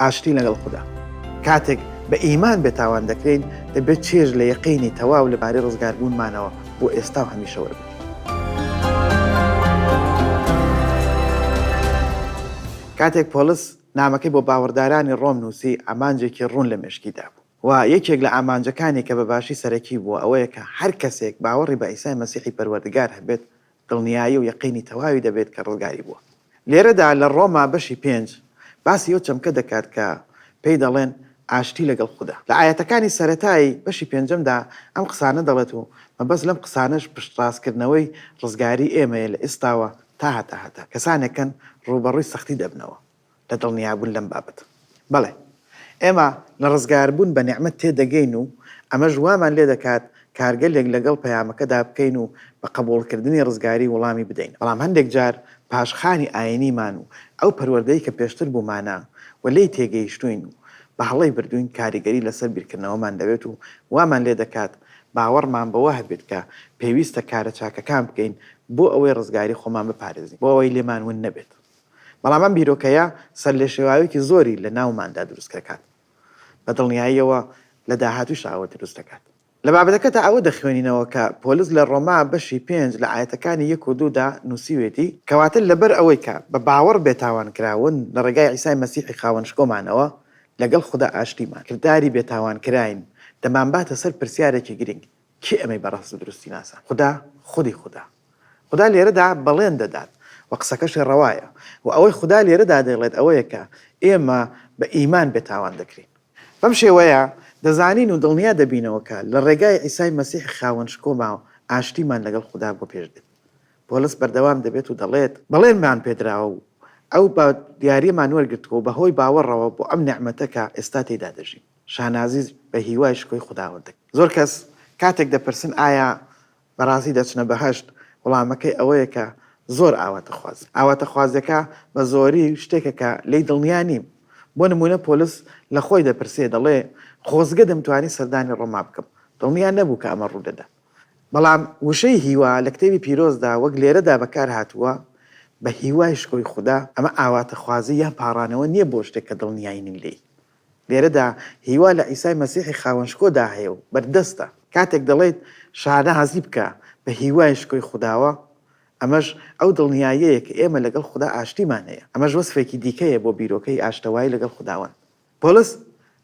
ئاشتی لەگەڵ خوددا. کاتێک بە ئیمان بێتاوان دەکرین دەبێت چێژ لە یەقینی تەواو لەبارەی ڕزگاربوونمانەوە بۆ ئێستا و هەمیشە وەربێت. کاتێک پۆلیس نامەکەی بۆ باوەڕدارانی ڕۆم نووسی ئامانجێکی ڕوون لە مێشکیدا بوو. و یەکێک لە ئامانجەکانی کە بەباشی سەرەکی بووە ئەوەیە کە هەر کەسێک باوەڕی بە عیسای مەسیحی پەروەردگار هەبێت دڵنیایی و یەقینی تەواوی دەبێت کە ڕزگاری بووە. لێرەدا لە ڕۆما بەشی 5 باسی ئەو چەمکە دەکات کە پێی دەڵێن ئاشتی لەگەڵ خوددا. لە ئاەتەکانی سەرەتایی بەشی 5دا ئەم قسانە دەڵێت و مەبەست لەم قسانەش پشتڕاستکردنەوەی ڕزگاری ئێمەیە لە ئێستاوە تا هەتا کەسانێکن ڕوبەڕووی سەختی دەبنەوە لە دڵنیابوون لەم بابەت. بەڵێ ئێمە لە ڕزگاربوون بە نیعمەت تێدەگەین و ئەمەش وامان لێ دەکات کارگەلێک لەگەڵ پەیامەکەدا بکەین و بە قبوڵکردنی ڕزگاری وەڵامی بدەین. بەڵام هەندێک جار پاشخانی ئاینیمان و ئەو پەروەردەی کە پێشتر بوومانە و لێی تێگەیشتوین و بە هەڵەی بردوین کاریگەری لەسەر بیرکردنەوەمان دەوێت و وامان لێ دەکات باوەڕمان بەوە هەبێت کە پێویستە کارە چاکەکان بکەین بۆ ئەوەی ڕزگاری خۆمان بپارێزین بۆ ئەوەی لێمان ون نەبێت. بەڵام ئەم بیرۆکەیە سەر لێ شێواوێکی زۆری لە ناوماندا دروست دەکات بە دڵنیاییەوە لە داهاتووش ئەوە دروست دەکات. لە بابەتەکە تا ئەوە دەخوێنینەوە کە پۆلیس لە ڕۆما بەشی 5 لە ئاەتەکانی 1 و 2دا نووسیوێتی کەواتە لەبەر ئەوەی کە بە باوەڕ بێتاوانکراون لە ڕێگای عیسای مەسیحی خاوەنشکۆمانەوە لەگەڵ خوددا ئاشتیمان کردداری بێتاوانکراین دەمانباتە سەر پرسیارێکی گرنگ کێ ئەمەی بەڕاست دروستی ناسا خوددا خودی خوددا لێرەدا بەڵێن دەدات و قسەکەشی ڕەوایە و ئەوەی خوددا لێرەدا دەڵێت ئەوەیە کە ئێمە بە ئیمان بێتاوان دەکرین. بەم شێوەیە دەزانین و دڵنیا دەبینەوە کە لە ڕێگای عیسای مەسیح خاوەنشکۆما و ئاشتیمان لەگەڵ خوددا بۆ پێش دێت. پۆلیس بەردەوام دەبێت و دەڵێت بەڵێنمان پێدراوە و ئەو بە دیاریمان وەرگرتووە و بەهۆی باوەڕەوە بۆ ئەم نعمەتەکە ئێستا تێدا دەژین. شانازی بە هیوای شکۆی خوداوەندە. زۆر کەس کاتێک دەپرسن ئایا بەڕاستی دەچنە بەهەشت وەڵامەکەی ئەوەیە کە زۆر ئاواتە خوازەکە بە زۆری شتێکەکە لی دڵنیا نیم. بۆ نمونە پۆلیس لە خۆی دەپرسێ دەڵێ خۆزگە دەمتوانی سەردانی ڕۆما بکەم دڵنیا نەبوو کە ئەمە ڕوودەدا. بەڵام وشەی هیوا لە کتێبی پیرۆزدا وەک لێرەدا بەکار هاتووە بە هیوای شکۆی خوددا ئەمە ئاواتە خوازی یان پاڕانەوە نییە بۆ شتێک کە دڵنیایین لێی. لێرەدا هیوا لە عیسای مەسیحی خاوەنشکۆدا هەیە و بەردەستە. کاتێک دەڵێت شانە حەزی بکە بە هیوای شکۆی خودداوە ئەمەش ئەو دڵنیاییەیە کە ئێمە لەگەڵ خوددا ئاشتیمان هەیە. ئەمەش وەسفێکی دیکەیە بۆ بیرۆکەی ئاشتەوایی لەگەڵ خودداوەند. پۆلیس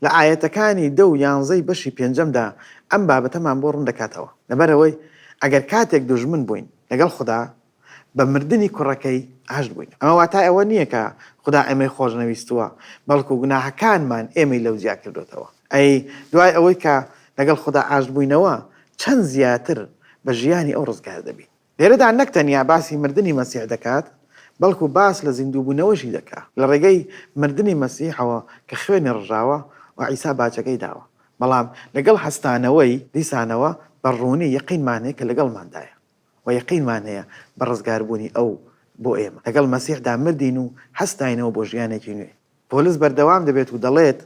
لە ئاەتەکانی 10 و 11 بەشی 5دا ئەم بابەتەمان بۆ ڕوون دەکاتەوە لەبەرەوەی ئەگەر کاتێک دوژمن بووین لەگەڵ خوددا بە مردنی کوڕەکەی ئاشت بووین. ئەمە واتای ئەوە نییە کە خوددا ئێمەی خۆش نەویستووە بەڵکو گوناهەکانمان ئێمەی لەو زیاد کردوتەوە. ئەی دوای ئەوەی کە لەگەڵ خوددا ئاشت بووینەوە چەند زیاتر بە ژیانی ئەو ڕزگار دەبین. لێرەدا نەک تەنیا باسی مردنی مەسیح دەکات بەڵکو باس لە زیندووبوونەوەشی دەکات لە ڕێگەی مردنی مەسیحەوە کە خوێنی ڕژاوە و عیسا باچەکەی داوە. بەڵام لەگەڵ هەستانەوەی دیسانەوە بەڕوونی یەقینمان هەیە کە لەگەڵماندایە و یەقینمان هەیە بە ڕزگاربوونی ئەو بۆ ئێمە لەگەڵ مەسیحدا مردین و هەستاینەوە بۆ ژیانێکی نوێ. پۆلیس بەردەوام دەبێت و دەڵێت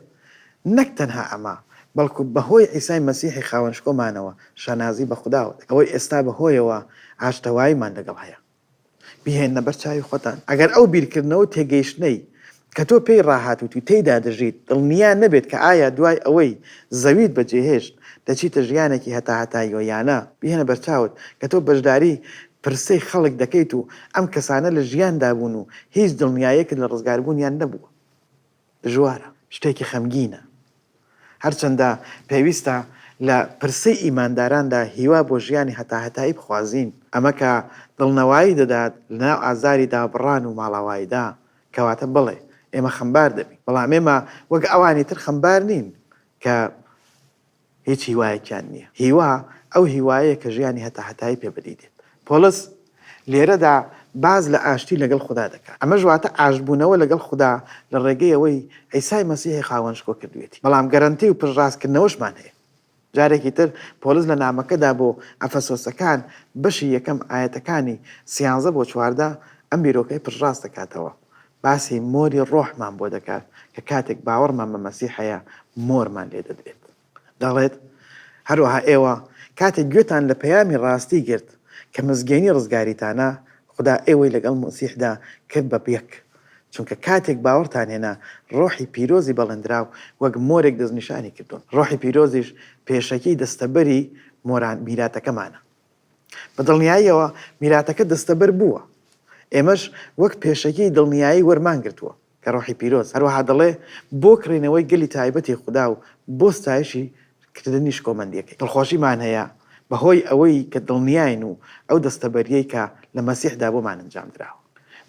نەک تەنها ئەمە بەڵکو بەهۆی عیسای مەسیحی خاوەنشکۆمانەوە شانازی بە خودداوە ئەوەی ئێستا بەهۆیەوە ئاشتەواییمان لەگەڵ هەیە. بهێنە بەر چاوی خۆتان ئەگەر ئەو بیرکردنەوە تێگەیشتنەی کە تۆ پێی ڕاهاتوت و تێیدا دەژیت دڵنیا نەبێت کە ئایا دوای ئەوەی زەویت بەجێهێشت دەچیتە ژیانێکی هەتاهەتاییەوە یانە. بهێنە بەرچاوت کە تۆ بەشداری پرسەی خەڵک دەکەیت و ئەم کەسانە لە ژیاندا بوون و هیچ دڵنیاییەکت لە ڕزگاربوونیان نەبووە. دژوارە، شتێکی خەمگینە. هەرچەندە پێویستە لە پرسەی ئیمانداراندا هیوا بۆ ژیانی هەتاهەتایی بخوازین ئەمە کە دڵنەوایی دەدات لەناو ئازاریدا بڕان و ماڵاواییدا کەواتە بڵێ ئێمە خەمبار دەبین. بەڵام ئێمە وەک ئەوانی تر خەمبار نین کە هیچ هیوایەکیان نییە. هیوا ئەو هیوایە کە ژیانی هەتاهەتایی پێ بدەیدێت. پۆلیس لێرەدا باز لە ئاشتی لەگەڵ خوددا دەکات. ئەمە ژواتە ئاشتبوونەوە لەگەڵ خوددا لە ڕێگەی ئەوەی عیسای مەسیحی خاوەنشکۆ کردوێتی. بەڵام گەرانتی و پشتڕاستکردنەوەشمان هەیە. جارێکی تر پۆلیس لە نامەکەدا بۆ ئەفەسۆسەکان بەشی یەکەم ئاەتەکانی 13 بۆ 14 ئەم بیرۆکەی پشتڕاست دەکاتەوە. باسی مۆری ڕۆحمان بۆ دەکات کە کاتێک باوەڕمان بە مەسیح هەیە مۆرمان لێ دەدرێت. دەڵێت هەروەها ئێوە کاتێک گوێتان لە پەیامی ڕاستی گرت کە مزگەینی ڕزگاریتانە خوددا ئێوەی لەگەڵ مەسیحدا کرد بە یەک چونکە کاتێک باوەڕتان هێنا ڕۆحی پیرۆزی بەڵێندراو وەک مۆرێک دەستنیشانی کردوون. ڕۆحی پیرۆزیش پێشەکەی دەستەبەری مۆران میراتەکەمانە. بە دڵنیاییەوە میراتەکە دەستەبەر بووە. ئێمەش وەک پێشەکەی دڵنیایی وەرمانگرتووە کە ڕۆحی پیرۆز هەروەها دەڵێ بۆ کڕینەوەی گەلی تایبەتی خوددا و بۆ ستایشی کردنیش کۆمەندیەکەی. دڵخۆشیمان هەیە بەهۆی ئەوەی کە دڵنیاین و ئەو دەستەبەریەی کە لە مەسیحدا بۆمان ئەنجام دراوە.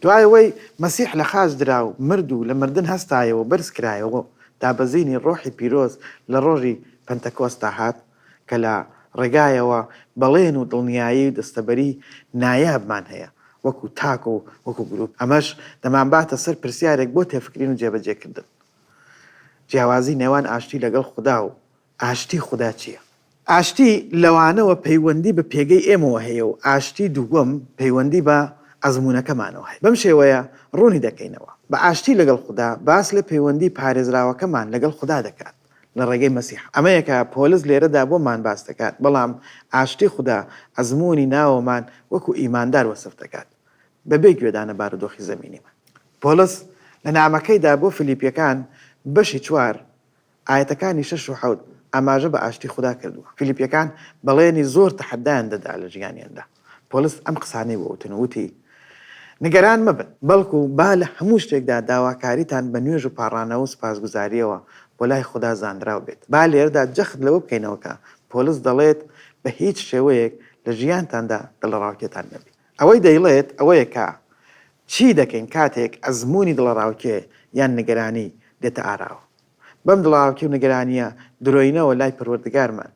دوایەوەی مەسیح لە خاش درا و مرد و لە مردن هەستایەوە بەرز کرایەوە دابەزینی ڕۆحی پیرۆز لە ڕۆژی پەنتەکۆستا هات کە لە ڕێگایەوە بەڵێن و دڵنیایی و دەستەبەری نایابمان هەیە وەکو تاک و وەکو گروپ. ئەمەش دەمانباتە سەر پرسیارێک بۆ تێفکرین و جێبەجێکردن. جیاوازی نێوان ئاشتی لەگەڵ خوددا و ئاشتی خوددا چییە؟ ئاشتی لەوانەوە پەیوەندی بە پێگەی ئێمەوە هەیە و ئاشتی دووەم پەیوەندی بە ئەزمونونەکەمانەوە هەیە. بەم شێوەیە ڕوونی دەکەینەوە بە ئاشتی لەگەڵ خوددا باس لە پەیوەندی پارێزراوەکەمان لەگەڵ خوددا دەکات لە ڕێگەی مەسیح. ئەمەیەکە پۆلس لێرەدا بۆمان باس دەکات، بەڵام ئاشتی خوددا ئەزمموی ناوەمان وەکو ئیماندار وەسف دەکات بەبێ گوێدانە بارودۆخی زەمینیمان. پۆلس لە نامەکەیدا بۆ فلیپیەکان بەشی 4 ئاەتەکانی 6 و 7 ئاماژە بە ئاشتی خوددا کردووە. فلیپیەکان بەڵێنی زۆر تەحەدایان دەدا لە ژیانیاندا. پۆلس ئەم قسانەی بۆ وتی نگەران مەبن، بەڵکو با لە هەموو شتێکدا داواکاریتان بە نوێژ و پاڕانەوە و سپاسگوزاریەوە بۆ لای خوددا زانراو بێت. با لێرەدا جەخت لەوە بکەینەوەکە پۆلس دەڵێت بە هیچ شێوەیەک لە ژیانتاندا دڵڕاوکێتان نەبێت. ئەوەی دەیڵێت ئەوەیە کە چی دەکەین کاتێک ئەزمموی دڵڕاوکێ یان نیگەرانی دێتە ئاراوە. بەم دڵڕاوکێ و نیگەرانیە درۆینەوە لای پەروەردگارمان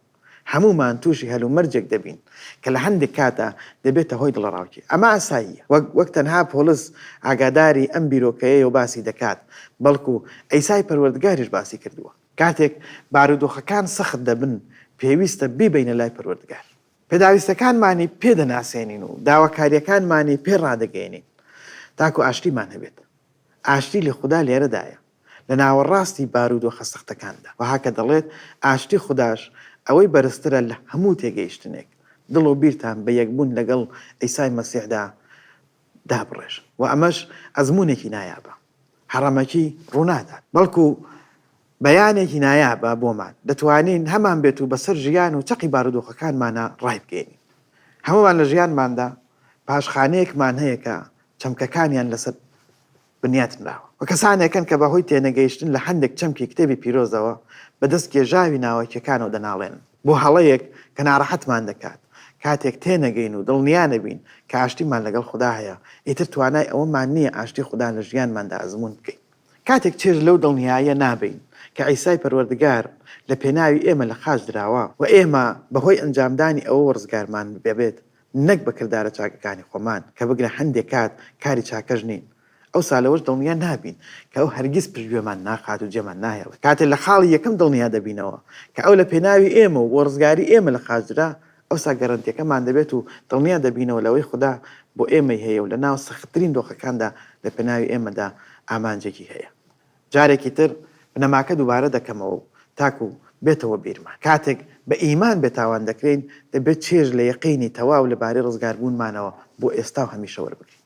هەمومان تووشی هەلومەرجێک دەبین کە لە هەندێک کاتە دەبێتە هۆی دڵڕاوکی. ئەمە ئاساییە، وەک تەنها پۆلس ئاگاداری ئەم بیرۆکەیە و باسی دەکات، بەڵکو ئەیسای پەروەردگاریش باسی کردووە. کاتێک بارودۆخەکان سەخت دەبن پێویستە بیبینە لای پەروەردگار. پێداویستەکانمانی پێدەناسێنین و داواکاریەکانمانی پێڕادەگەێنین تاکو ئاشتیمان هەبێت. ئاشتی لە خوددا لێرەدایە لە ناوەڕاستی بارودۆخە سەختەکاندا. وهاکە دەڵێت ئاشتی خودداش ئەوەی بەرزترە لە هەموو تێگەیشتنێک دڵ و بیرتان بە یەکبوون لەگەڵ ئەیسای مەسیحدا دابڕێژن و ئەمەش ئەزمونێکی نایابە، هەڕەمەکی ڕوونادات، بەڵکو بەیانێکی نایابە بۆمان دەتوانین هەمان بێت و بەسەر ژیان و چەقی بارودۆخەکانمانە ڕای بگەینین. هەمومان لە ژیانماندا پاشخانەیەکمان هەیە کە چەمکەکانیان لەسەر بنیاتنراوە و کەسانێکن کە بەهۆی تێنەگەیشتن لە هەندێک چەمکی کتێبی پیرۆزەوە بەدەست کێژاوی ناوەکیەکانەوە دەناڵێن بۆ هەڵەیەک کە ناڕەحەتمان دەکات. کاتێک تێنەگەین و دڵنیانەبین کە ئاشتیمان لەگەڵ خوددا هەیە، ئیتر توانای ئەوەمان نییە ئاشتی خوددا لە ژیانماندا ئەزمون بکەین. کاتێک چێژ لەو دڵنیایە نابین کە ئەیسای پەروەردگار لە پێناوی ئێمە لە خاش دراوە و ئێمە بەهۆی ئەنجامدانی ئەوە وەرزگارمان بێت نەک بە کردارە چاکەکانی خۆمان کە بگرە هەندێک کات کاری چاکەش نین. ئەو سالەوەش دڵنیا نابین کە ئەو هەرگیز پشتگوێمان ناخات و جێمان نایەڵێت. کاتێک لە خاڵی یەکەم دڵنیا دەبینەوە کە ئەو لە پێناوی ئێمە و وەرزگاری ئێمە لە خاجرا، ئەوسا گەڕەنتیەکەمان دەبێت و دڵنیا دەبینەوە لەوەی خوددا بۆ ئێمەی هەیە و لە ناو سەختترین دۆخەکاندا لە پێناوی ئێمەدا ئامانجێکی هەیە. جارێکی تر بنەماکە دووبارە دەکەمەوە و تاکو بێتەوە بیرمان. کاتێک بە ئیمان بێتاوان دەکرین دەبێت چێژ لە یەقینی تەواو لەبارەی ڕزگاربوونمانەوە بۆ ئێستا و هەمیشە وەربگرین.